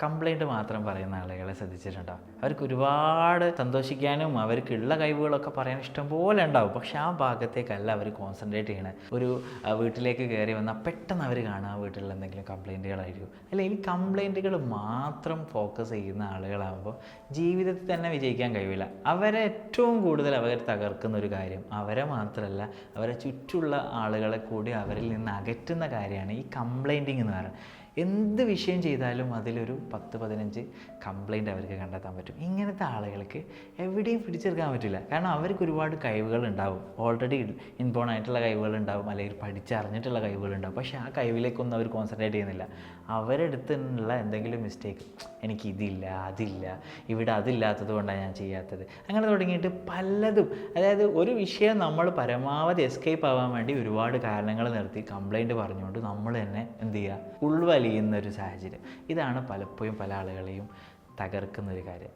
Complaint മാത്രം പറയുന്ന ആളുകളെ ശ്രദ്ധിച്ചിട്ടുണ്ടോ? അവർക്ക് ഒരുപാട് സന്തോഷിക്കാനും അവർക്കുള്ള കഴിവുകളൊക്കെ പറയാൻ ഇഷ്ടംപോലെ ഉണ്ടാവും. പക്ഷെ ആ ഭാഗത്തേക്കല്ല അവർ കോൺസെൻട്രേറ്റ് ചെയ്യണത്. ഒരു വീട്ടിലേക്ക് കയറി വന്നാൽ പെട്ടെന്ന് അവർ കാണുക വീട്ടിൽ എന്തെങ്കിലും കംപ്ലൈൻറ്റുകളായിരിക്കും. അല്ലെങ്കിൽ കംപ്ലൈൻറ്റുകൾ മാത്രം ഫോക്കസ് ചെയ്യുന്ന ആളുകളാകുമ്പോൾ ജീവിതത്തിൽ തന്നെ വിജയിക്കാൻ കഴിയില്ല. അവരെ ഏറ്റവും കൂടുതൽ അവർ തകർക്കുന്ന ഒരു കാര്യം അവരെ മാത്രമല്ല, അവരെ ചുറ്റുമുള്ള ആളുകളെ കൂടി അവരിൽ നിന്ന് അകറ്റുന്ന കാര്യമാണ് ഈ കംപ്ലൈൻറ്റിങ് എന്ന് പറയുന്നത്. എന്ത് വിഷയം ചെയ്താലും അതിലൊരു 10-15 കംപ്ലൈൻറ്റ് അവർക്ക് കണ്ടെത്താൻ പറ്റും. ഇങ്ങനത്തെ ആളുകൾക്ക് എവിടെയും പിടിച്ചെടുക്കാൻ പറ്റില്ല. കാരണം അവർക്ക് ഒരുപാട് കഴിവുകൾ ഉണ്ടാവും, ഓൾറെഡി ഇൻബോൺ ആയിട്ടുള്ള കഴിവുകൾ ഉണ്ടാവും, അല്ലെങ്കിൽ പഠിച്ചറിഞ്ഞിട്ടുള്ള കഴിവുകൾ ഉണ്ടാവും. പക്ഷേ ആ കഴിവിലേക്കൊന്നും അവർ കോൺസെൻട്രേറ്റ് ചെയ്യുന്നില്ല. അവരെടുത്തുള്ള എന്തെങ്കിലും മിസ്റ്റേക്ക്, എനിക്കിതില്ല, അതില്ല, ഇവിടെ അതില്ലാത്തത് കൊണ്ടാണ് ഞാൻ ചെയ്യാത്തത്, അങ്ങനെ തുടങ്ങിയിട്ട് പലതും. അതായത് ഒരു വിഷയം നമ്മൾ പരമാവധി എസ്കേപ്പ് ആവാൻ വേണ്ടി ഒരുപാട് കാരണങ്ങൾ നിർത്തി കംപ്ലൈൻറ്റ് പറഞ്ഞുകൊണ്ട് നമ്മൾ തന്നെ എന്ത് ചെയ്യുക, ഉൾവലിയുന്നൊരു സാഹചര്യം. ഇതാണ് പലപ്പോഴും പല ആളുകളെയും തകർക്കുന്നൊരു കാര്യം.